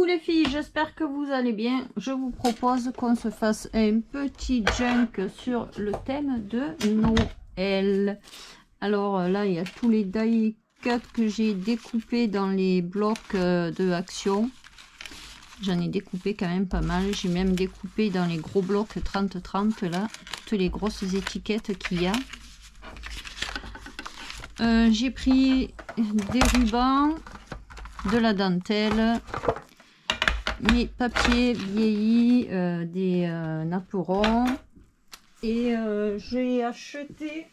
Coucou les filles, j'espère que vous allez bien. Je vous propose qu'on se fasse un petit junk sur le thème de Noël. Alors là, il y a tous les die cut que j'ai découpés dans les blocs de Action. J'en ai découpé quand même pas mal. J'ai même découpé dans les gros blocs 30-30 là, toutes les grosses étiquettes qu'il y a. J'ai pris des rubans, de la dentelle, mes papiers vieillis, des napperons, et j'ai acheté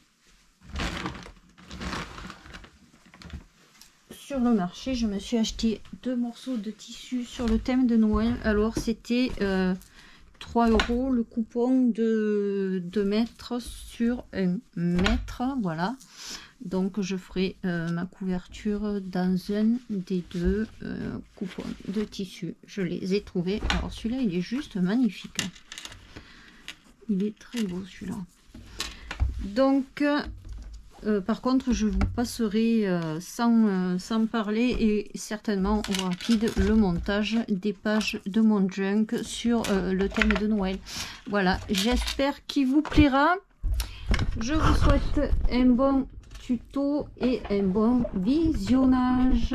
sur le marché, je me suis acheté 2 morceaux de tissu sur le thème de Noël. Alors c'était 3 € le coupon de 2 mètres sur 1 mètre, voilà. Donc je ferai ma couverture dans un des deux coupons de tissu. Je les ai trouvés. Alors celui-là, il est juste magnifique. Il est très beau celui-là. Donc par contre, je vous passerai sans parler et certainement au rapide le montage des pages de mon junk sur le thème de Noël. Voilà, j'espère qu'il vous plaira. Je vous souhaite un bon tuto et un bon visionnage.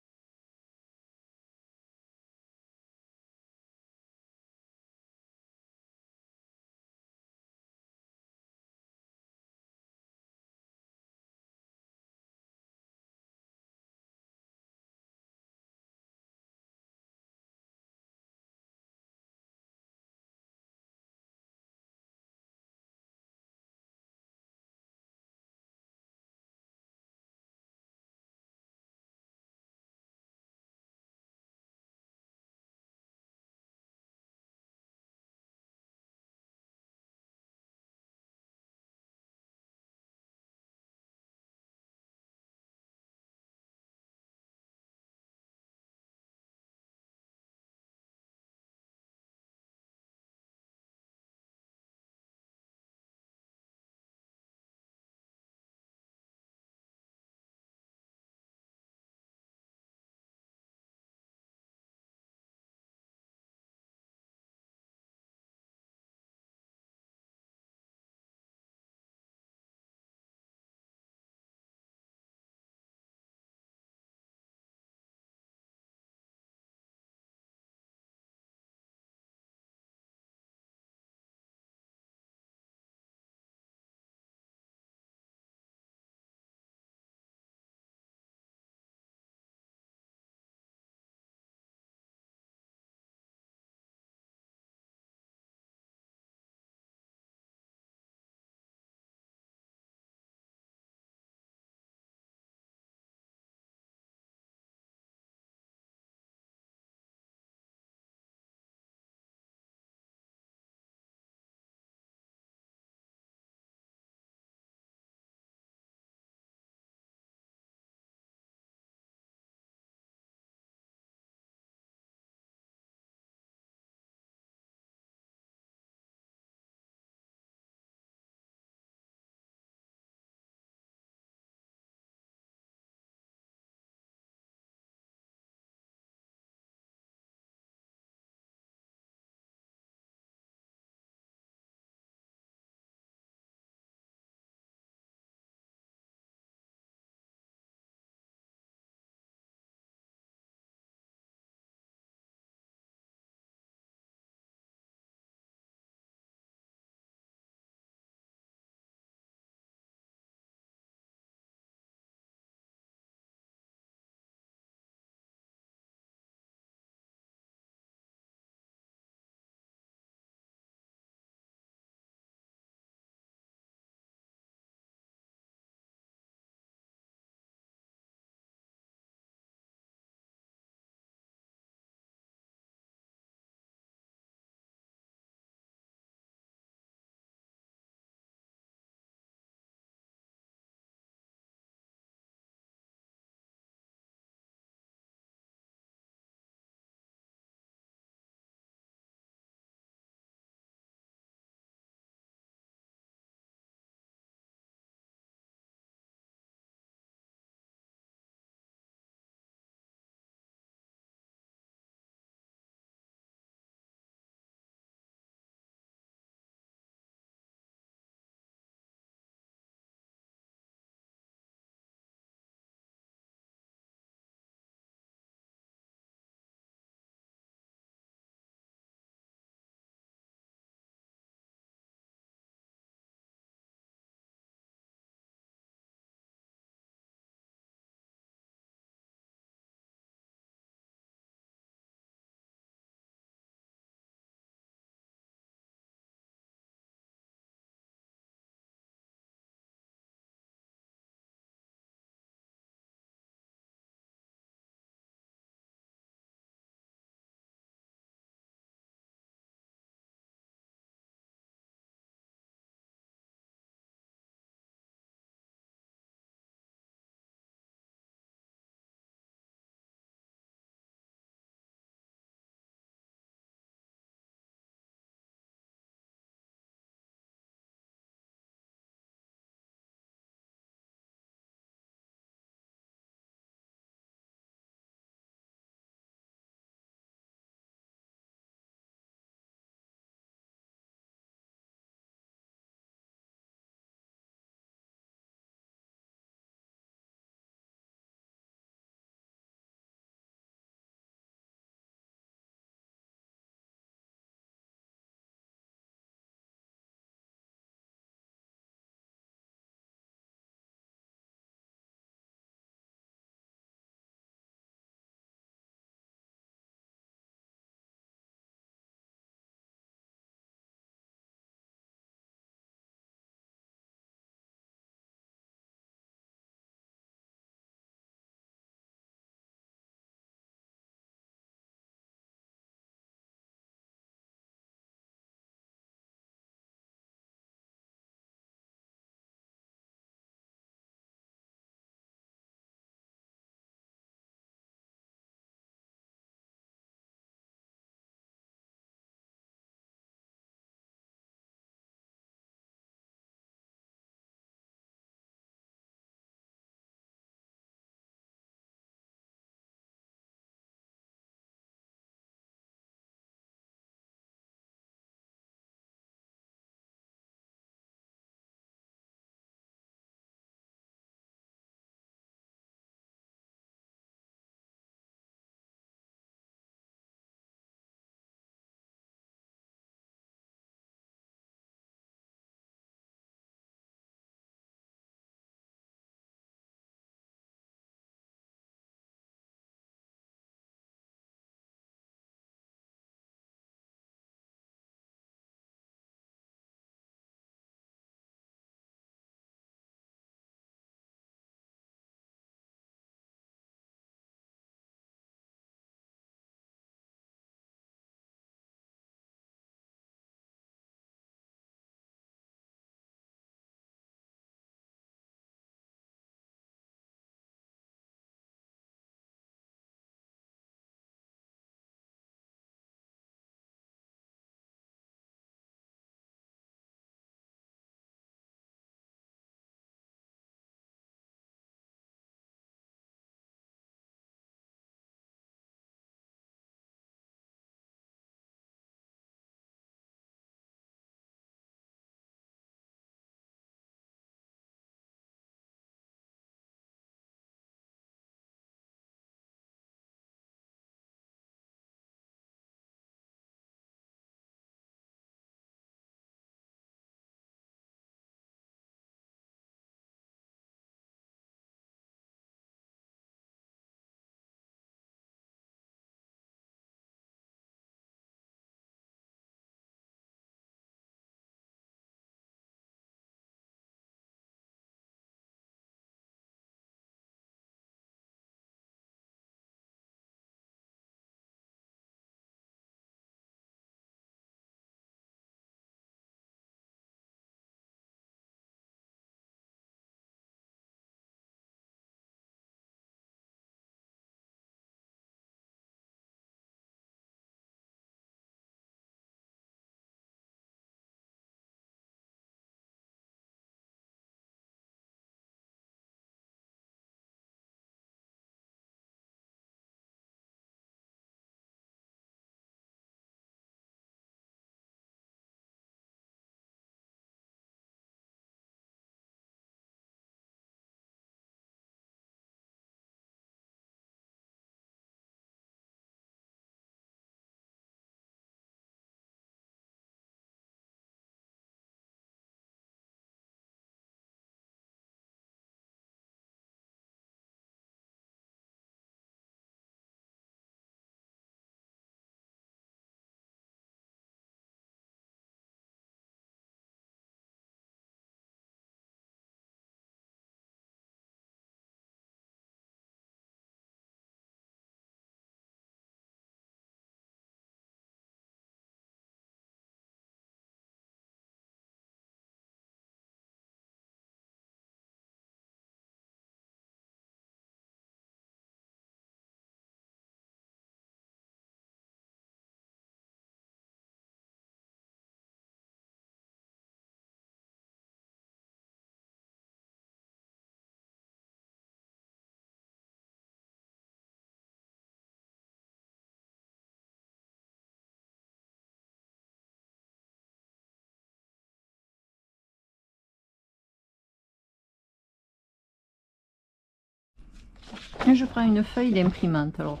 Et je prends une feuille d'imprimante. Alors,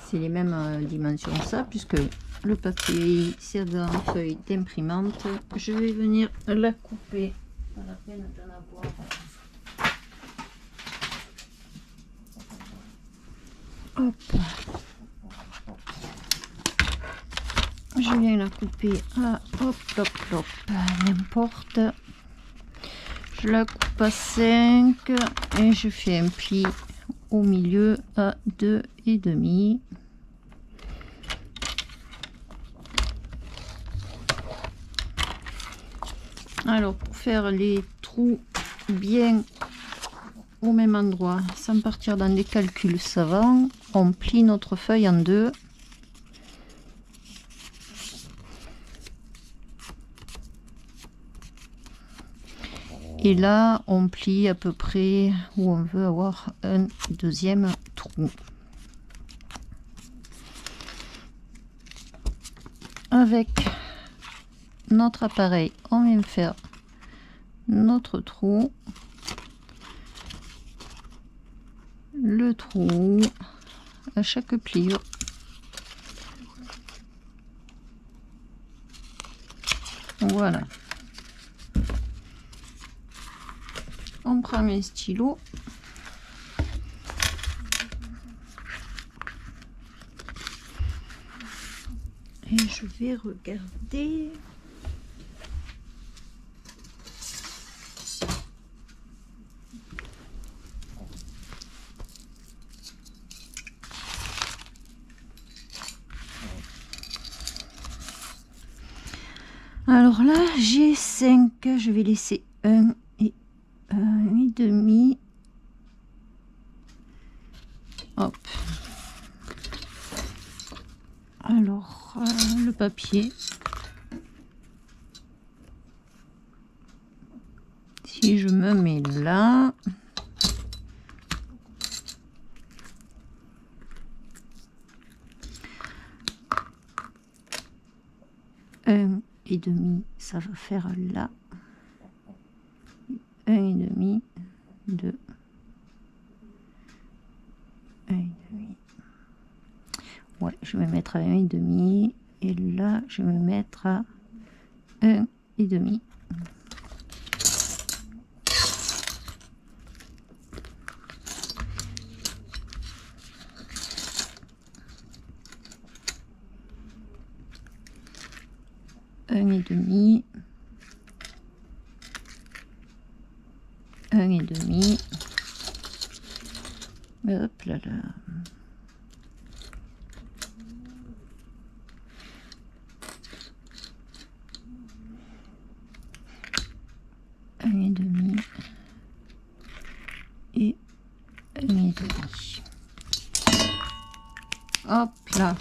c'est les mêmes dimensions ça, puisque le papier c'est dans la feuille d'imprimante. Je vais venir la couper. Pas la peine d'en avoir. Hop. Je viens la couper à hop, hop, hop, n'importe. Je la coupe à 5 et je fais un pli au milieu à 2,5. Alors pour faire les trous bien au même endroit sans partir dans des calculs savants, on plie notre feuille en deux. Et là, on plie à peu près où on veut avoir un deuxième trou. Avec notre appareil, on vient faire notre trou. Le trou à chaque pliure. Voilà. On prend un stylo. Et je vais regarder. Alors là, j'ai 5. Je vais laisser 1 et 1,5. Hop. Alors, le papier. Si je me mets là. Et demi, ça va faire là. 1,5, 2, 1,5. Ouais, je vais mettre à 1,5 et là je vais me mettre à 1,5. Et demi, 1,5. Hop là là. Et demi et 1,5. Hop là.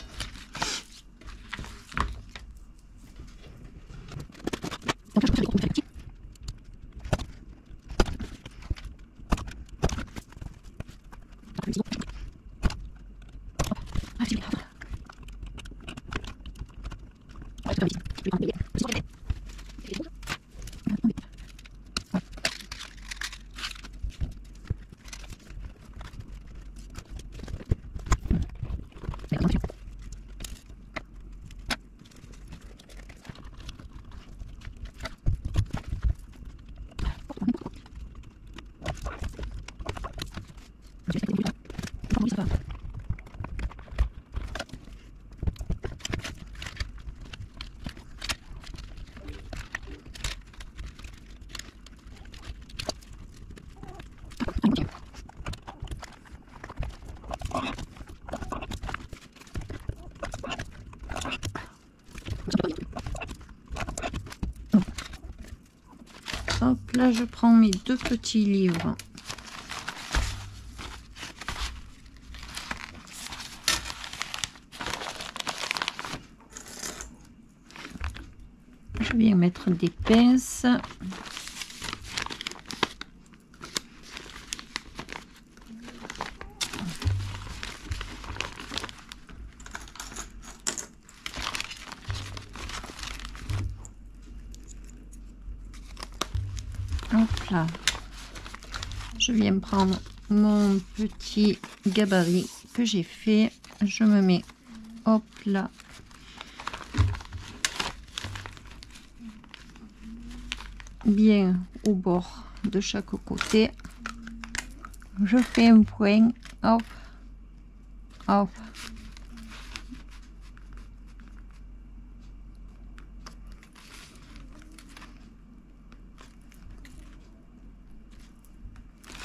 Hop là, je prends mes deux petits livres. Je viens mettre des pinces. Hop là. Je viens prendre mon petit gabarit que j'ai fait. Je me mets, hop là, bien au bord de chaque côté. Je fais un point, hop, hop.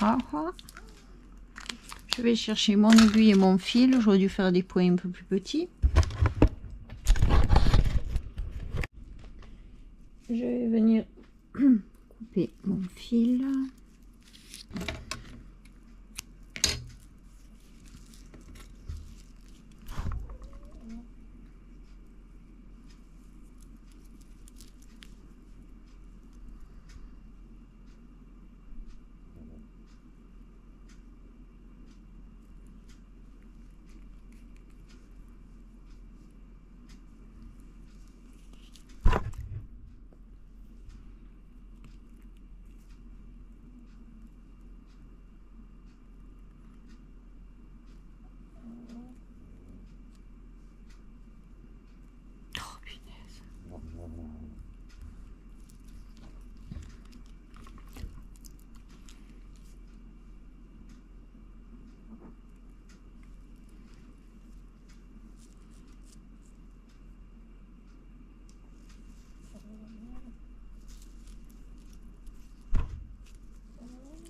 Ah, ah. Je vais chercher mon aiguille et mon fil. J'aurais dû faire des points un peu plus petits. Je vais venir couper mon fil.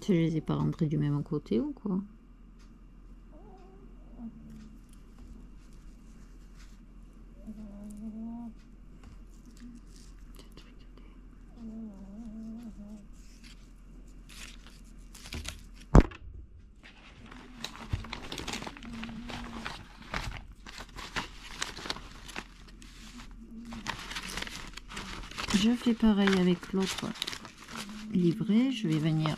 Je les ai pas rentrés du même côté ou quoi? Je fais pareil avec l'autre livret. Je vais venir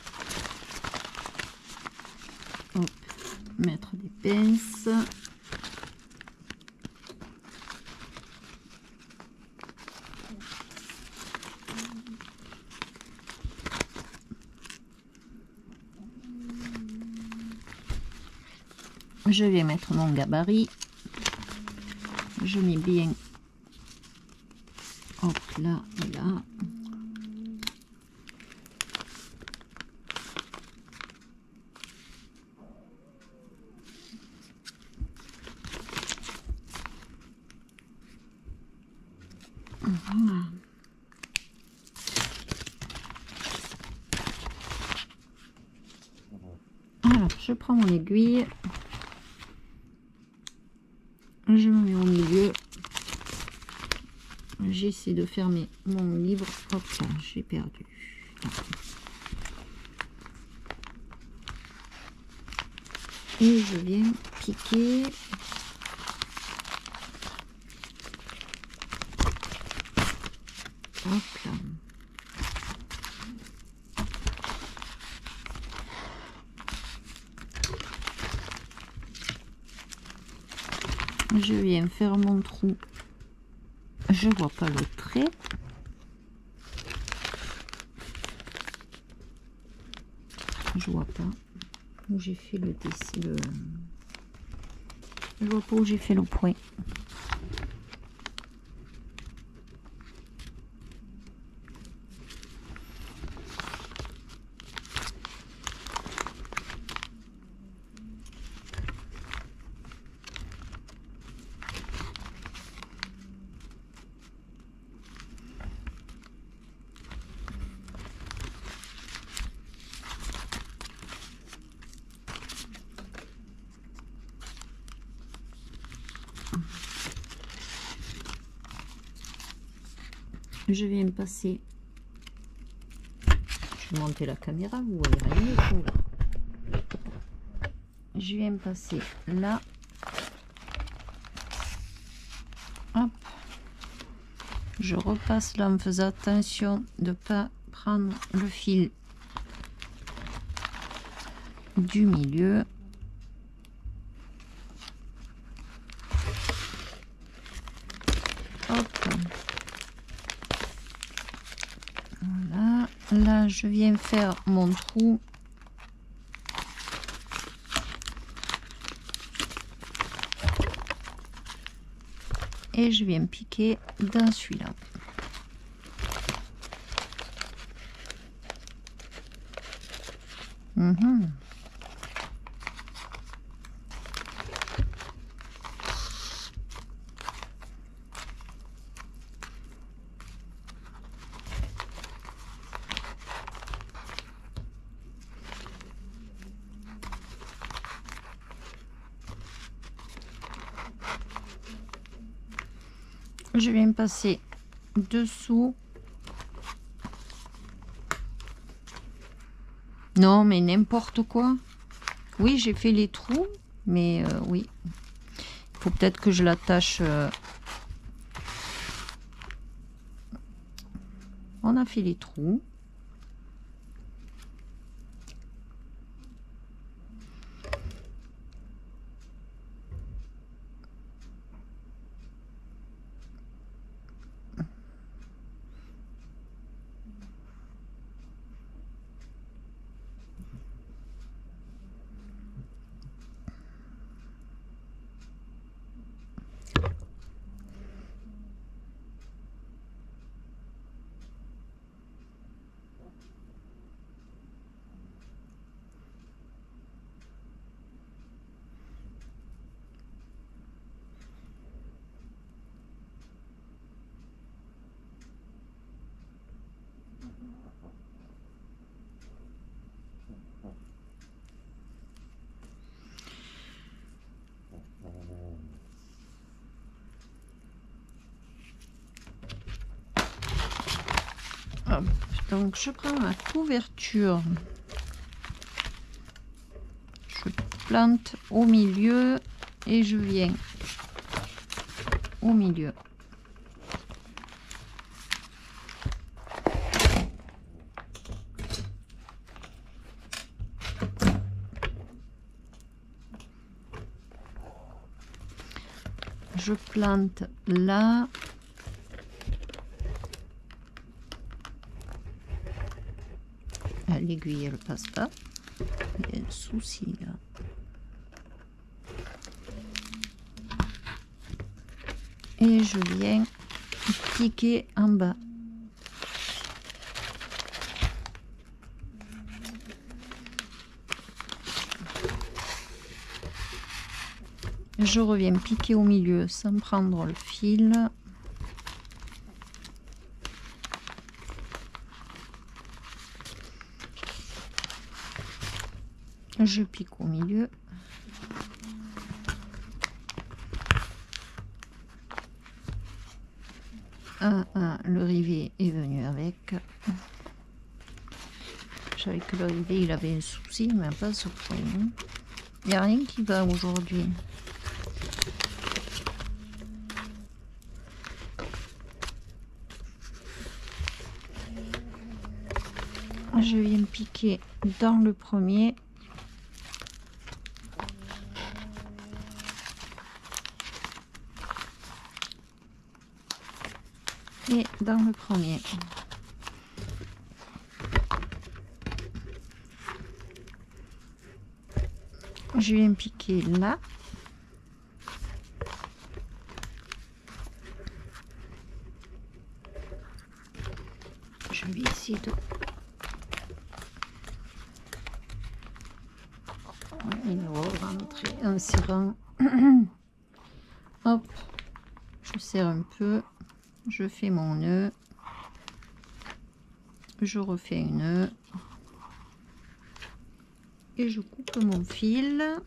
hop, mettre des pinces. Je vais mettre mon gabarit. Je mets bien hop là et là. Voilà. Alors, je prends mon aiguille. Je me mets au milieu. J'essaie de fermer mon livre. Hop là, j'ai perdu. Et je viens piquer. Hop là. Je viens faire mon trou. Je vois pas le trait. Je vois pas où j'ai fait le dessin. Je vois pas où j'ai fait le point. Je viens passer. Je vais monter la caméra, vous voyez rien du tout. Je viens passer là. Hop. Je repasse là en faisant attention de ne pas prendre le fil du milieu. Hop. Voilà. Là, je viens faire mon trou. et je viens piquer dans celui-là. Je viens passer dessous. Non, mais n'importe quoi. Oui, j'ai fait les trous, mais oui. Il faut peut-être que je l'attache. On a fait les trous. Hop, donc je prends ma couverture, je plante au milieu et je viens au milieu. Je plante là. L'aiguille elle passe pas, il y a un souci là. Et je viens piquer en bas. Je reviens piquer au milieu sans prendre le fil. Je pique au milieu. Le rivet est venu avec. Je savais que le rivet il avait un souci, mais pas ce point. Il n'y a rien qui va aujourd'hui. Je viens piquer dans le premier. Et dans le premier. Je viens piquer là. Je vais essayer de... Il va rentrer en serrant. Hop, je serre un peu. Je fais mon nœud, je refais un nœud et je coupe mon fil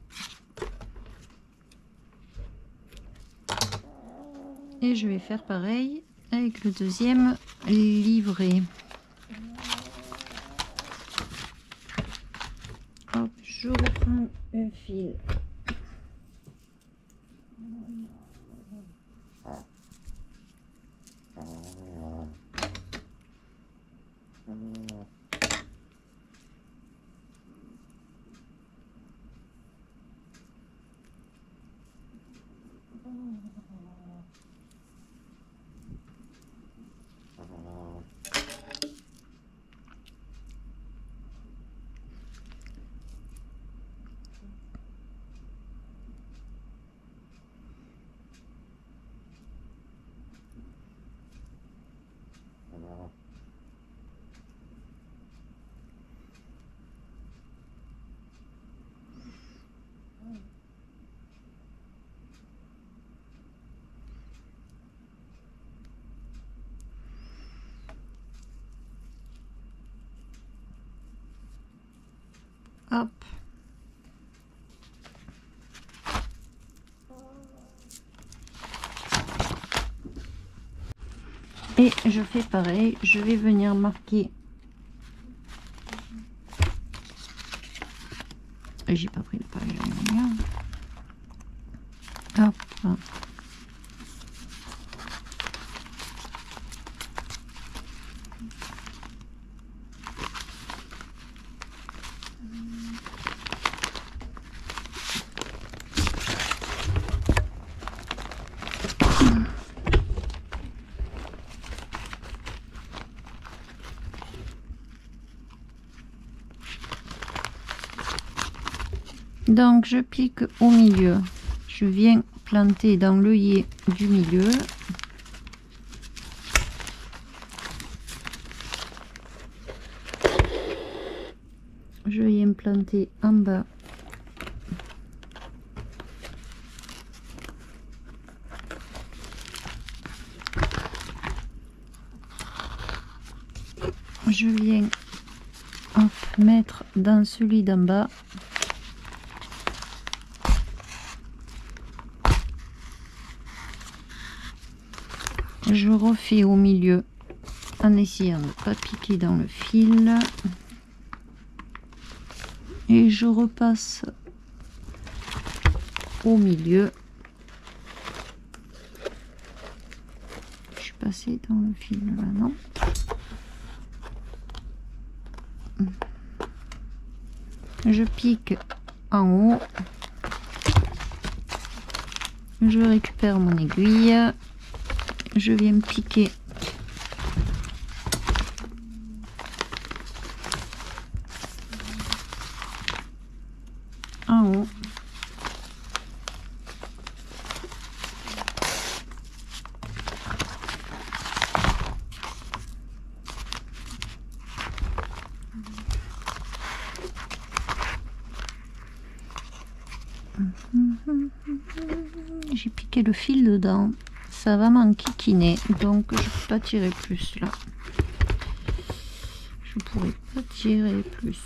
et je vais faire pareil avec le deuxième livret. Hop, je reprends un fil. Hop. Et je fais pareil, je vais venir marquer. J'ai pas pris le page. Hop. Donc je pique au milieu, je viens planter dans l'œillet du milieu. Je viens planter en bas. Je viens mettre dans celui d'en bas. Je refais au milieu en essayant de ne pas piquer dans le fil. Et je repasse au milieu. Je suis passée dans le fil là, non? Je pique en haut. Je récupère mon aiguille. Je viens piquer en haut. J'ai piqué le fil dedans. Ça va m'enquiquiner, donc je peux pas tirer plus là. Je pourrais pas tirer plus.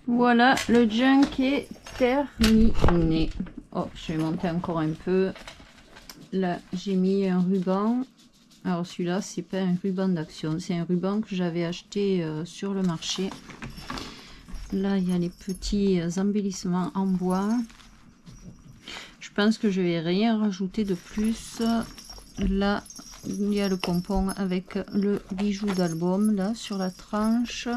Voilà, le junk est terminé. Oh, je vais monter encore un peu. Là, j'ai mis un ruban. Alors celui-là, c'est pas un ruban d'action, c'est un ruban que j'avais acheté sur le marché. Là, il y a les petits embellissements en bois. Je pense que je vais rien rajouter de plus. Là, il y a le pompon avec le bijou d'album là sur la tranche.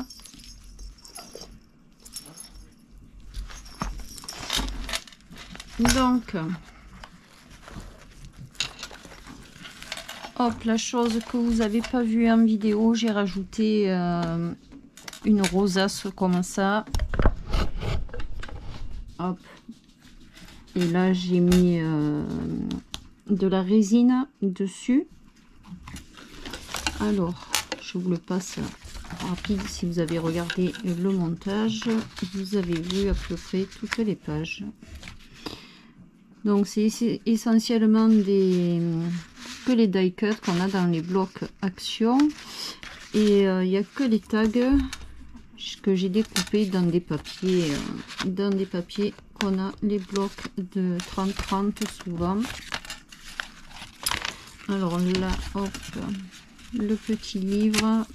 Donc, hop, la chose que vous n'avez pas vue en vidéo, j'ai rajouté une rosace comme ça. Hop. Et là, j'ai mis de la résine dessus. Alors, je vous le passe rapide. Si vous avez regardé le montage, vous avez vu à peu près toutes les pages. Donc, c'est essentiellement que les die cuts qu'on a dans les blocs action. Et il n'y a que les tags que j'ai découpés dans des papiers qu'on a les blocs de 30-30 souvent. Alors là, hop, le petit livre.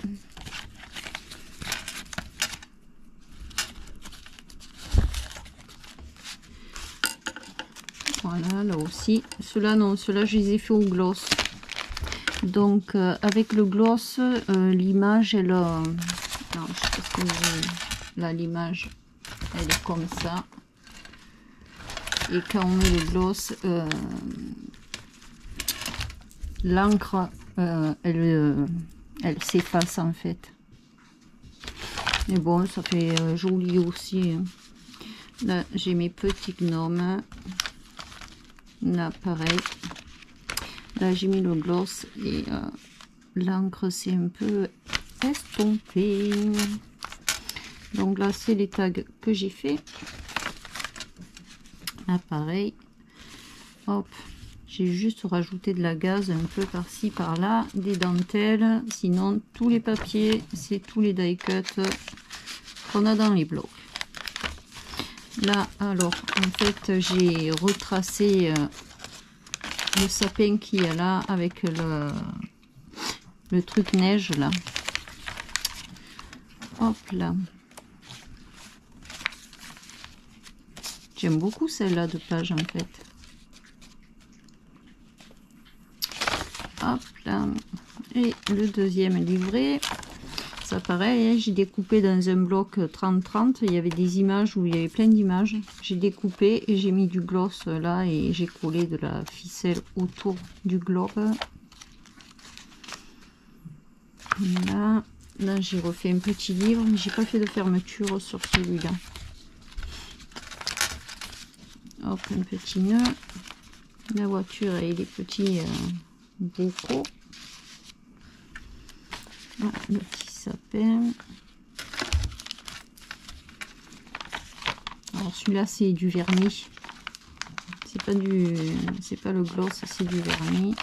Voilà, là aussi. Ceux-là, non, ceux-là, je les ai fait au gloss. Donc, avec le gloss, l'image, elle... non, je sais pas si là, l'image, elle est comme ça. Et quand on met le gloss, l'encre, elle s'efface en fait. Mais bon, ça fait joli aussi. Hein. Là, j'ai mes petits gnomes. Là, pareil. Là, j'ai mis le gloss et l'encre s'est un peu estompée. Donc là, c'est les tags que j'ai fait. Là, pareil. Hop. J'ai juste rajouté de la gaze un peu par-ci, par-là. Des dentelles. Sinon, tous les papiers, c'est tous les die cuts qu'on a dans les blocs. Là, alors, en fait, j'ai retracé le sapin qu'il y a là avec le truc neige, là. Hop, là. J'aime beaucoup celle-là de page, en fait. Hop, là. Et le deuxième livret. Ça pareil, j'ai découpé dans un bloc 30-30, il y avait des images où il y avait plein d'images. J'ai découpé et j'ai mis du gloss là et j'ai collé de la ficelle autour du globe. Là j'ai refait un petit livre, mais j'ai pas fait de fermeture sur celui-là. Hop, un petit nœud. La voiture et les petits bocaux. Ah, le petit sapin. Alors celui-là c'est du vernis. C'est pas le gloss, c'est du vernis.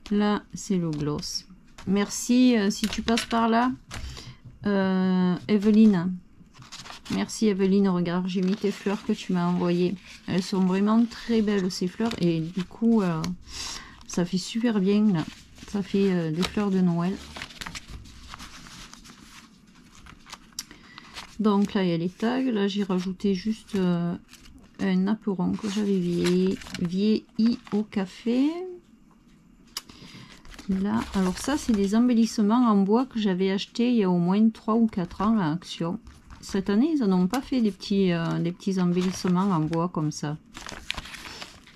Là c'est le gloss. Merci si tu passes par là. Evelyne. Merci Evelyne, regarde, j'ai mis tes fleurs que tu m'as envoyées. Elles sont vraiment très belles ces fleurs et du coup ça fait super bien là. Ça fait des fleurs de Noël. Donc là il y a les tags, là j'ai rajouté juste un apéron que j'avais vieilli au café. Là, alors ça c'est des embellissements en bois que j'avais acheté il y a au moins 3 ou 4 ans à Action. Cette année ils n'en ont pas fait des petits embellissements en bois comme ça.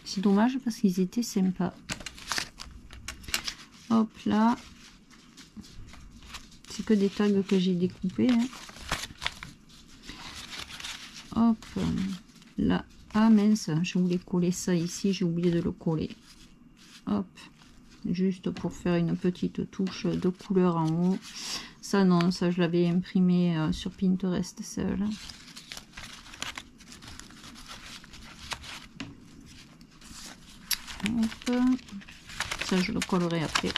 C'est dommage parce qu'ils étaient sympas. Hop là. C'est que des tags que j'ai découpés. Hein. Hop là, ah mince, je voulais coller ça ici, j'ai oublié de le coller. Hop, juste pour faire une petite touche de couleur en haut. Ça non, ça je l'avais imprimé sur Pinterest seul. Hop, ça je le collerai après.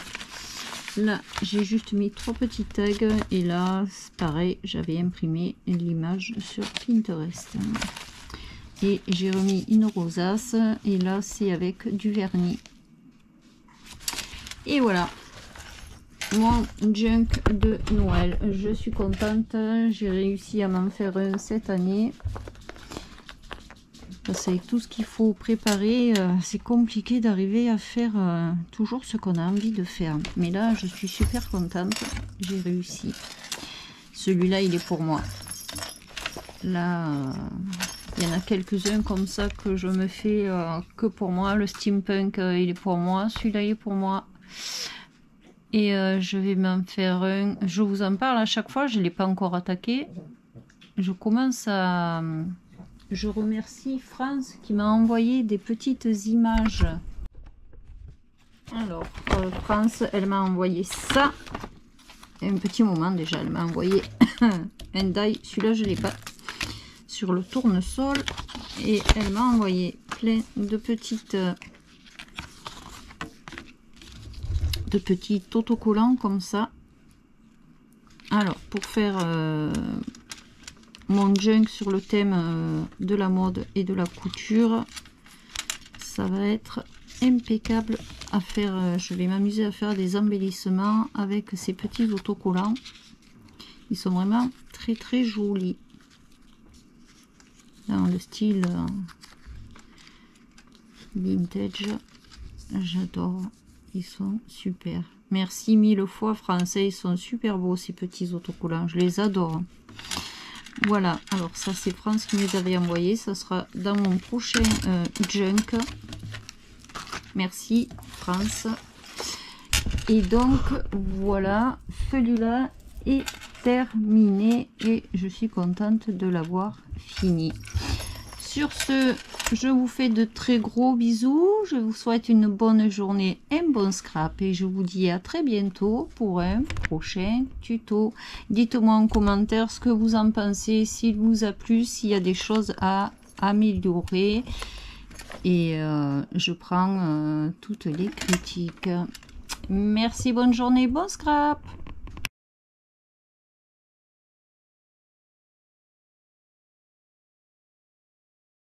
Là, j'ai juste mis 3 petits tags. Et là, c'est pareil, j'avais imprimé l'image sur Pinterest. Et j'ai remis une rosace. Et là, c'est avec du vernis. Et voilà. Mon junk de Noël. Je suis contente. J'ai réussi à m'en faire un cette année. Parce qu'avec tout ce qu'il faut préparer, c'est compliqué d'arriver à faire toujours ce qu'on a envie de faire. Mais là, je suis super contente. J'ai réussi. Celui-là, il est pour moi. Là, il y en a quelques-uns comme ça que je me fais que pour moi. Le steampunk, il est pour moi. Celui-là, il est pour moi. Et je vais m'en faire un. Je vous en parle à chaque fois. Je ne l'ai pas encore attaqué. Je commence à... Je remercie France qui m'a envoyé des petites images. Alors, France, elle m'a envoyé ça. Un petit moment déjà, elle m'a envoyé un die. Celui-là, je ne l'ai pas. Sur le tournesol. Et elle m'a envoyé plein de petits autocollants comme ça. Alors, pour faire... mon junk sur le thème de la mode et de la couture, ça va être impeccable à faire. Je vais m'amuser à faire des embellissements avec ces petits autocollants. Ils sont vraiment très très jolis dans le style vintage. J'adore, ils sont super. Merci 1000 fois français, ils sont super beaux ces petits autocollants, je les adore. Voilà, alors ça c'est France qui me les avait envoyés, ça sera dans mon prochain junk. Merci France. Et donc voilà, celui-là est terminé et je suis contente de l'avoir fini. Sur ce, je vous fais de très gros bisous, je vous souhaite une bonne journée, un bon scrap et je vous dis à très bientôt pour un prochain tuto. Dites-moi en commentaire ce que vous en pensez, s'il vous a plu, s'il y a des choses à améliorer et je prends toutes les critiques. Merci, bonne journée, bon scrap.